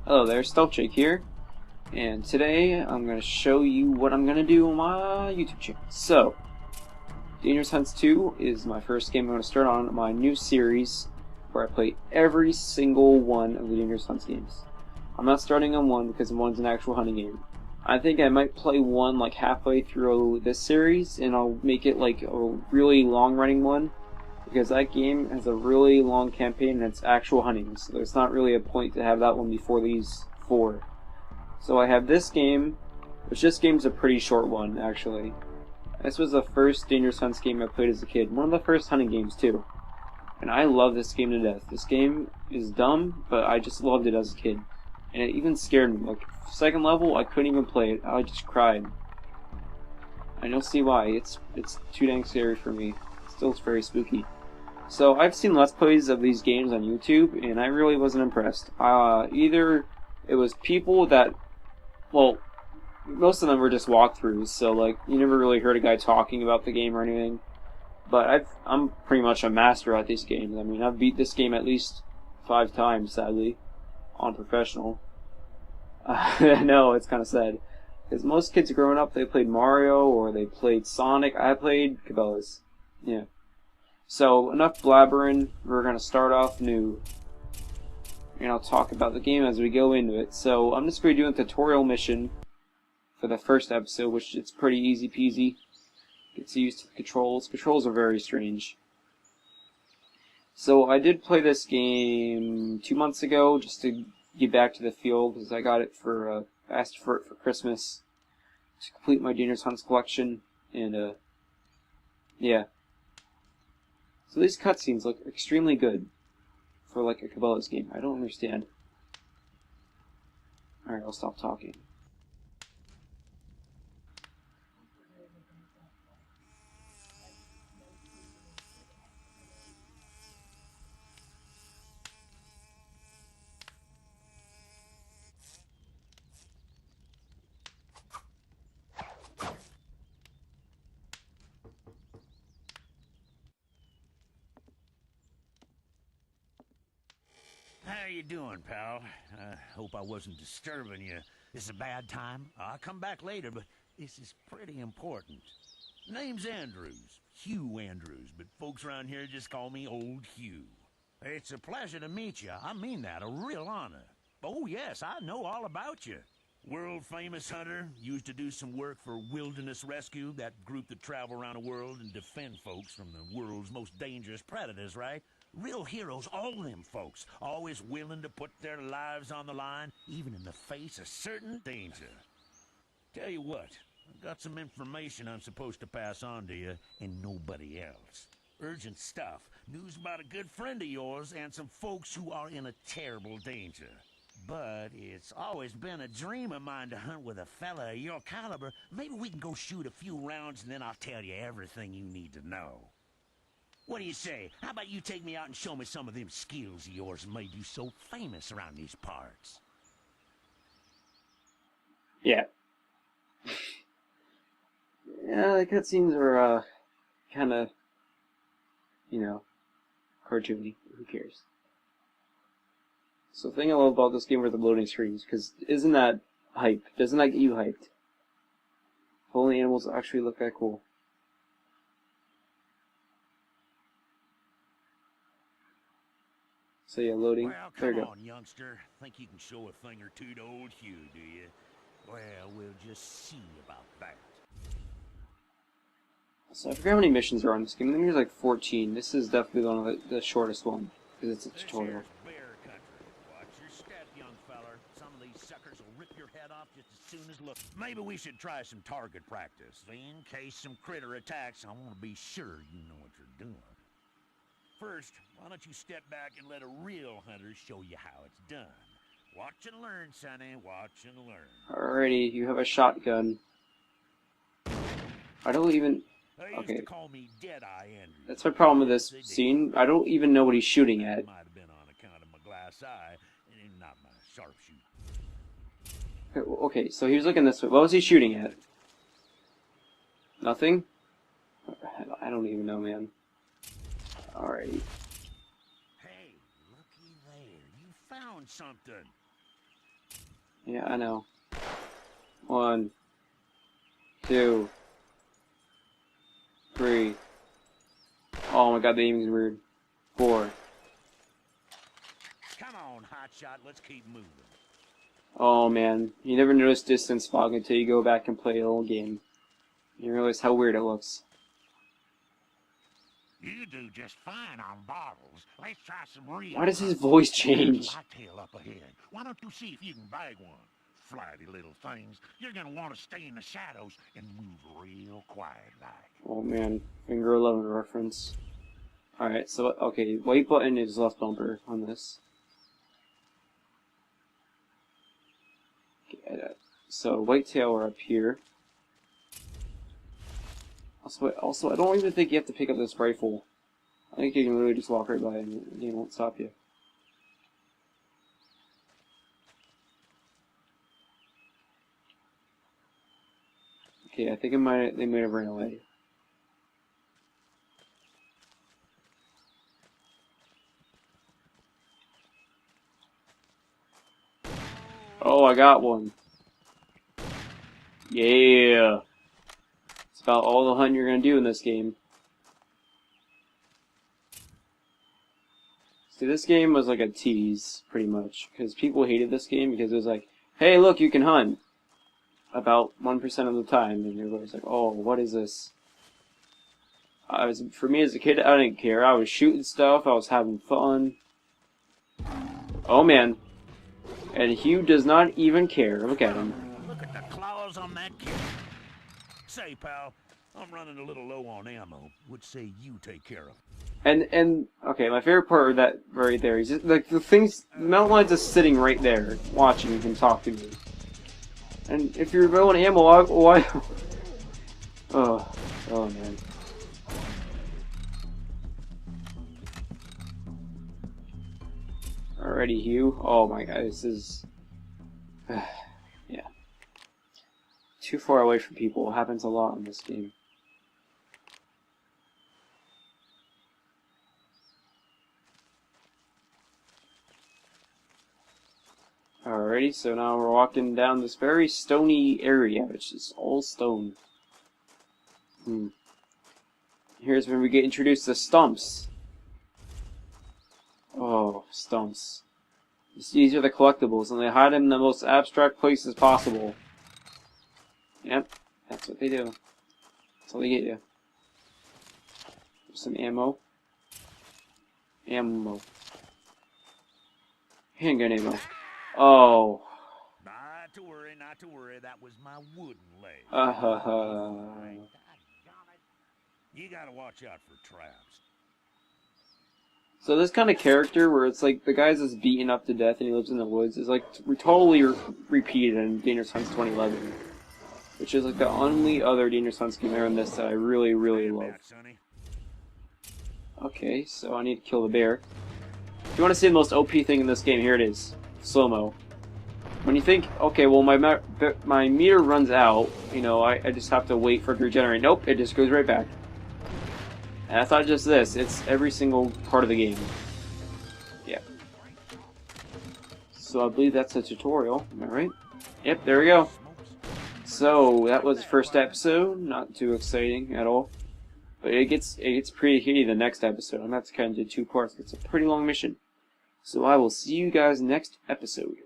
Hello there, Stealth Jake here, and today I'm going to show you what I'm going to do on my YouTube channel. So, Dangerous Hunts 2 is my first game I'm going to start on my new series where I play every single one of the Dangerous Hunts games. I'm not starting on 1 because 1's an actual hunting game. I think I might play 1 like halfway through this series, and I'll make it like a really long running one, because that game has a really long campaign and it's actual hunting, so there's not really a point to have that one before these 4. So I have this game, which this game's a pretty short one, actually. This was the first Dangerous Hunts game I played as a kid, one of the first hunting games too. And I love this game to death. This game is dumb, but I just loved it as a kid. And it even scared me. Like, second level, I couldn't even play it. I just cried. And you'll see why. It's too dang scary for me. Still, it's very spooky. So I've seen Let's Plays of these games on YouTube, and I really wasn't impressed. Either it was people that, well, most of them were just walkthroughs, so like you never really heard a guy talking about the game or anything. But I'm pretty much a master at these games. I mean, I've beat this game at least 5 times, sadly, on professional. I know, it's kind of sad. Because most kids growing up, they played Mario or they played Sonic. I played Cabela's. Yeah. So, enough blabbering, we're going to start off new. And I'll talk about the game as we go into it. So, I'm just going to be doing a tutorial mission for the first episode, which it's pretty easy peasy. Get used to the controls. Controls are very strange. So, I did play this game 2 months ago, just to get back to the field, because I got it for, asked for it for Christmas, to complete my Dangerous Hunts collection, and, yeah. So these cutscenes look extremely good for like a Cabela's game. I don't understand. Alright, I'll stop talking. How you doing, pal? Hope I wasn't disturbing you. This is a bad time. I'll come back later, but this is pretty important. Name's Andrews. Hugh Andrews, but folks around here just call me Old Hugh. It's a pleasure to meet you. I mean that, a real honor. Oh, yes, I know all about you. World-famous hunter, used to do some work for Wilderness Rescue, that group that travel around the world and defend folks from the world's most dangerous predators, right? Real heroes, all them folks, always willing to put their lives on the line, even in the face of certain danger. Tell you what, I've got some information I'm supposed to pass on to you, and nobody else. Urgent stuff, news about a good friend of yours, and some folks who are in a terrible danger. But it's always been a dream of mine to hunt with a fella of your caliber. Maybe we can go shoot a few rounds, and then I'll tell you everything you need to know. What do you say? How about you take me out and show me some of them skills of yours that made you so famous around these parts? Yeah. Yeah, the cutscenes are, kinda, you know, cartoony. Who cares? So the thing I love about this game are the loading screens, because isn't that hype? Doesn't that get you hyped? If only animals actually look that cool. So yeah, loading. Well, There come you go. on, youngster. Think you can show a thing or two to old Hugh, do you? Well, we'll just see about that. So I forget how many missions are on this game. I think there's like 14. This is definitely one of the shortest one, because it's a tutorial. This here's bear country. Watch your step, young feller. Some of these suckers will rip your head off just as soon as look. Maybe we should try some target practice. In case some critter attacks, I want to be sure you know what you're doing. First, why don't you step back and let a real hunter show you how it's done. Watch and learn, sonny. Watch and learn. Alrighty, you have a shotgun. I don't even... They used to call me Deadeye Andrews. That's my problem with this scene. I don't even know what he's shooting at. Might have been on account of my glass eye, and not my sharpshooter. Okay, so he was looking this way. What was he shooting at? Nothing? I don't even know, man. Alrighty. Hey, looky there. You found something. Yeah, I know. 1, 2, 3. Oh my god, the aiming's weird. 4. Come on, hotshot, let's keep moving. Oh man, you never notice distance fog until you go back and play a little game. You realize how weird it looks. You do just fine on bottles. Let's try some real. Why does his voice change? Tail up ahead. Why don't you see if you can bag one? Flighty little things. You're gonna want to stay in the shadows and move real quiet like. Oh man, Finger 11 reference. Alright, so, okay, white button is left bumper on this. Okay, so, white tail are up here. Also, I don't even think you have to pick up this rifle. I think you can really just walk right by it and the game won't stop you. Okay, I think they might have ran away. Oh, I got one. Yeah. It's about all the hunting you're gonna do in this game. See, this game was like a tease, pretty much, because people hated this game because it was like, hey, look, you can hunt. About 1% of the time, and everybody's like, oh, what is this? For me as a kid, I didn't care. I was shooting stuff, I was having fun. Oh man. And Hugh does not even care. Look at him. Look at the claws on that kid. Say, pal, I'm running a little low on ammo. Would say you take care of it. And okay, my favorite part of that right there is just, like the mountain lion's just sitting right there, watching him talk to me. And if you're low on ammo, why? Oh man. Alrighty, Hugh. Oh my god, this is... yeah. Too far away from people. It happens a lot in this game. Alrighty, so now we're walking down this very stony area, which is all stone. Here's when we get introduced to stumps. Oh, stumps. These are the collectibles, and they hide them in the most abstract places possible. Yep, that's what they do. That's how they get you. Some ammo. Ammo. Handgun ammo. Oh. Not to worry, not to worry. That was my wooden leg. You gotta watch out for traps. So this kind of character, where it's like the guy's just beaten up to death and he lives in the woods, is like totally repeated in Dangerous Hunts 2011, which is like the only other Dangerous Hunts game in this that I really, really love. Okay, so I need to kill the bear. If you want to see the most OP thing in this game, here it is. Slow-mo. When you think, okay, well my meter runs out, you know, I just have to wait for it to regenerate. Nope, it just goes right back. And it's not just this, it's every single part of the game. Yeah. So I believe that's a tutorial, am I right? Yep, there we go. So, that was the first episode, not too exciting at all. But it gets pretty heaty the next episode. I'm going to have to cut into 2 parts. It's a pretty long mission. So I will see you guys next episode.